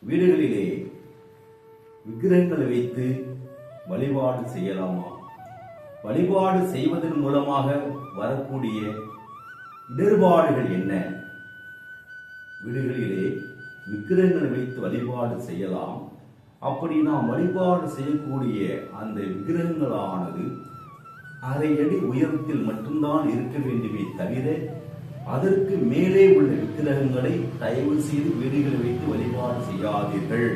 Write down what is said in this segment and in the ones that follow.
வீடுகளிலே விக்கிரகங்களை வைத்து வழிபாடு செய்யலாமா? வழிபாடு செய்வதன் மூலமாக வரக்கூடிய இடர்பாடுகள் என்ன? வீடுகளிலே விக்கிரகங்களை வைத்து வழிபாடு செய்யலாம். அப்படி நாம் வழிபாடு செய்யக்கூடிய அந்த விக்கிரகங்களானது அரை அடி உயரத்தில் மட்டும்தான் இருக்க வேண்டுமே தவிர அதற்கு மேலே உள்ள விக்கிரகங்களை தயவு செய்து வீடுகளை வைத்து வழிபாடு செய்யாதீர்கள்.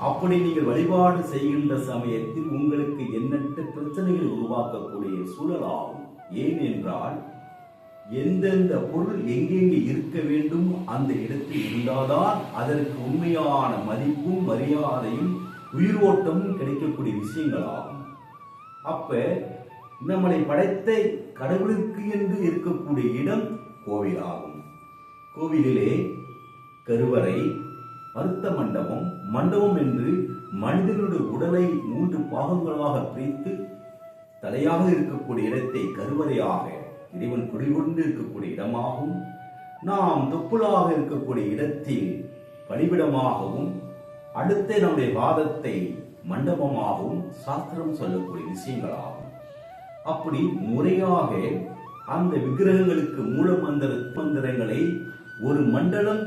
அப்படி நீங்கள் வழிபாடு செய்கின்ற சமயத்தில் உங்களுக்கு எண்ணற்ற பிரச்சனைகளை உருவாக்கக்கூடிய சூழலாகும். ஏனென்றால் எந்தெந்த பொருள் எங்கெங்கே இருக்க வேண்டும் அந்த இடத்தில் இருந்தால்தான் அதற்கு உண்மையான மதிப்பும் மரியாதையும் உயிரோட்டமும் கிடைக்கக்கூடிய விஷயங்களாகும். அப்ப நம்மளை படைத்த கடவுளுக்கு என்று இருக்கக்கூடிய இடம் கோவிலாகும். கோவிலிலே கருவறை, மருத்த மண்டபம், மண்டபம் என்று மனிதனுடைய உடலை 3 பாகங்களாக பிரித்து தலையாக இருக்கக்கூடிய இடத்தை கருவறையாக இறைவன் குடிகொண்டு இருக்கக்கூடிய இடமாகவும், நாம் தொப்புளாக இருக்கக்கூடிய இடத்தில் பலிபிடமாகவும், அடுத்த நம்முடைய வாதத்தை மண்டபமாகவும் சாஸ்திரம் சொல்லக்கூடிய விஷயங்களாகும். அப்படி முறையாக அந்த விக்கிரகங்களுக்கு மூல மந்திரங்களை ஒரு மண்டலம்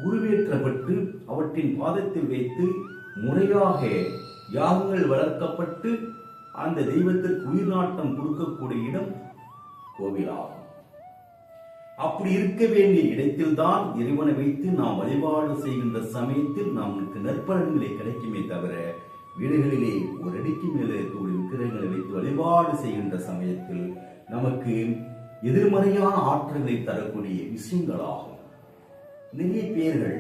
உருவேற்றப்பட்டு அவற்றின் பாதத்தில் வைத்து முறையாக யாகங்கள் வளர்க்கப்பட்டு அந்த தெய்வத்திற்கு உயிர் நாட்டம் கொடுக்கக்கூடிய இடம் கோவிலாகும். அப்படி இருக்க வேண்டிய இடத்தில் தான் இறைவனை வைத்து நாம் வழிபாடு செய்கின்ற சமயத்தில் நமக்கு நற்பலன்களை கிடைக்குமே தவிர வீடுகளிலே ஒரு அடிக்கு மேலே இருக்கக்கூடிய விக்கிரகங்களை வைத்து வழிபாடு செய்கின்ற சமயத்தில் நமக்கு எதிர்மறையான ஆற்றல்களை தரக்கூடிய விஷயங்களாகும். நிறைய பேர்கள்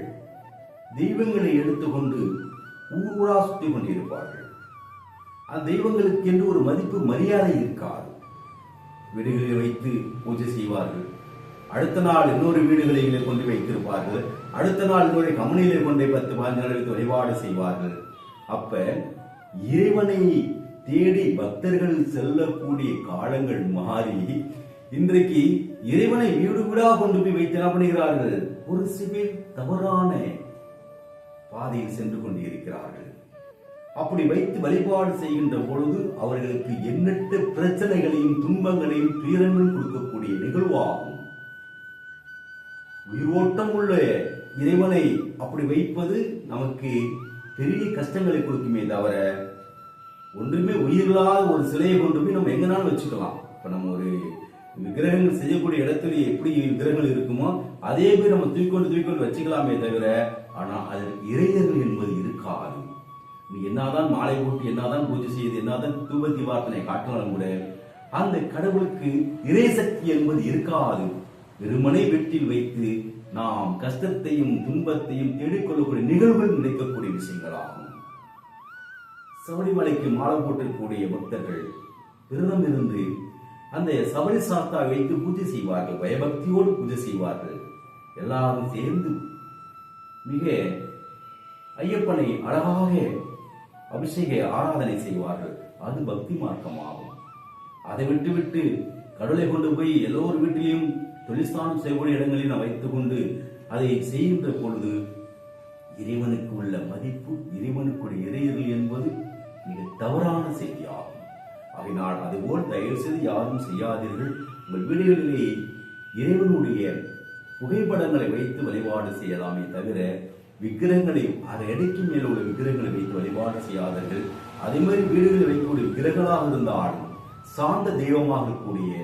தெய்வங்களை எடுத்துக்கொண்டு ஊரா சுத்தி கொண்டிருப்பார்கள். அந்த தெய்வங்களுக்கு என்று ஒரு மதிப்பு மரியாதை இருக்காது. வீடுகளில் வைத்து பூஜை செய்வார்கள். அடுத்த நாள் இன்னொரு வீடுகளிலே கொண்டு வைத்திருப்பார்கள். அடுத்த நாள் இன்னொரு கமனிலே கொண்டு 10-15 நாள் வைத்து வழிபாடு செய்வார்கள். அப்ப இறைவனை தேடி பக்தர்கள் செல்லக்கூடிய காலங்கள் மாறி இன்றைக்கு இறைவனை வீடு வீடாக கொண்டு போய் வைத்து என்ன பண்ணுகிறார்கள்? ஒரு சிலர் தவறான பாதையில் சென்று கொண்டிருக்கிறார்கள். அப்படி வைத்து வழிபாடு செய்கின்ற பொழுது அவர்களுக்கு எண்ணற்ற பிரச்சனைகளையும் துன்பங்களையும் துயரங்களும் கொடுக்கக்கூடிய நிகழ்வாகும். உயிரோட்டம் உள்ள இறைவனை அப்படி வைப்பது நமக்கு பெரிய கஷ்டங்களை கொடுக்குமே தவிர ஒன்றுமே உயிரில்லாத ஒரு சிலையை கொண்டு போய் நம்ம எங்கனாலும் வச்சுக்கலாம். இப்ப நம்ம ஒரு விக்கிரகங்கள் செய்யக்கூடிய இடத்துல எப்படி விக்கிரகங்கள் இருக்குமோ அதே போய் நம்ம தூக்கொண்டு வச்சுக்கலாமே தவிர ஆனா அதில் இறையர்கள் என்பது இருக்காது. நீ என்னதான் மாலை போட்டு என்னதான் பூஜை செய்து என்னதான் தூபத்தி வார்த்தனை காட்டினாலும் கூட அந்த கடவுளுக்கு இறை சக்தி என்பது இருக்காது. வெறுமனை வீட்டில் வைத்து நாம் கஷ்டத்தையும் துன்பத்தையும் தேடிக்கொள்ளக்கூடிய நிகழ்வுகள் நினைக்கக்கூடிய விஷயங்களாகும். சபரிமலைக்கு மாலை போட்டிருக்கக்கூடிய பக்தர்கள் விரதம் இருந்து அந்த சபரி சாஸ்தா வைத்து பூஜை செய்வார்கள். பயபக்தியோடு பூஜை செய்வார்கள். எல்லாரும் சேர்ந்து மிக ஐயப்பனை அழகாக அபிஷேக ஆராதனை செய்வார்கள். அது பக்தி மார்க்கமாகும். அதை விட்டு கடவுளை கொண்டு போய் எல்லோரு வீட்டிலையும் தொழிற்சானம் செய்யக்கூடிய இடங்களில் வைத்துக் கொண்டு அதை செய்கின்ற பொழுது இறைவனுக்கு உள்ள மதிப்பு, இறைவனுக்குடைய இறையர்கள் என்பது மிக தவறான செய்தியாகும். அதனால் அதுபோல் தயவு செய்து யாரும் செய்யாதீர்கள். உங்கள் வீடுகளிலே இறைவனுடைய புகைப்படங்களை வைத்து வழிபாடு செய்யலாமே தவிர விக்கிரகங்களை அரை அடிக்கு மேல உள்ள விக்கிரகங்களை வைத்து வழிபாடு செய்யாதீர்கள். அதே மாதிரி வீடுகளில் வைக்கக்கூடிய விக்கிரகங்களாக இருந்தாலும் சார்ந்த தெய்வமாக இருக்கக்கூடிய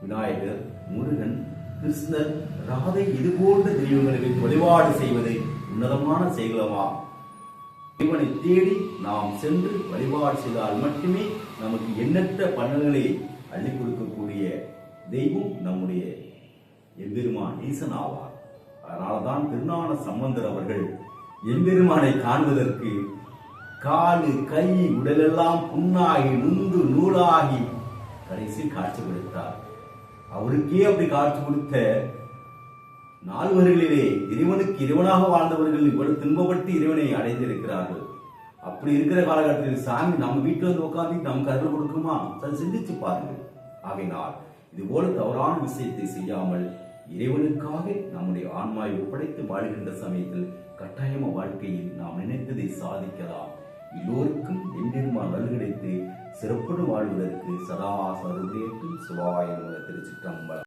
விநாயகர், முருகன், கிருஷ்ணர், ராதை இது போன்ற தெய்வங்களை வைத்து வழிபாடு செய்வதை உன்னதமான செயலமா இறைவனை தேடி நாம் சென்று வழிபாடு செய்தால் மட்டுமே நமக்கு எண்ணற்ற பலன்களை அள்ளி கொடுக்கக்கூடிய தெய்வம் நம்முடைய எம்பெருமான் ஈசன் ஆவார். அதனால்தான் திருஞான சம்பந்தர் அவர்கள் எம்பெருமானை காண்பதற்கு காலு, கை, உடலெல்லாம் புண்ணாகி நுந்து நூலாகி கடைசி காட்சி கொடுத்தார். அவருக்கே அப்படி காட்சி கொடுத்த நால்வர்களிலே இறைவனுக்கு இறைவனாக வாழ்ந்தவர்கள் இவ்வளவு துன்பப்பட்டு இறைவனை அடைந்திருக்கிறார்கள். அப்படி இருக்கிற காலகட்டத்தில் சாமி நம்ம வீட்டுல வந்து உட்காந்து நமக்கு அருள் கொடுக்குமா? சிந்திச்சு பாருங்கள். ஆகையினால் இது போல தவறான விஷயத்தை செய்யாமல் இறைவனுக்காக நம்முடைய ஆன்மாவை ஒப்படைத்து வாழ்கின்ற சமயத்தில் கட்டாயம வாழ்க்கையில் நாம் நினைத்ததை சாதிக்கலாம். எல்லோருக்கும் எம்பெருமான் நல்கிடைத்து சிறப்புடன் வாழ்வதற்கு சதா சருதேற்றும் சிவாய திருச்சிற்றம்பலம்.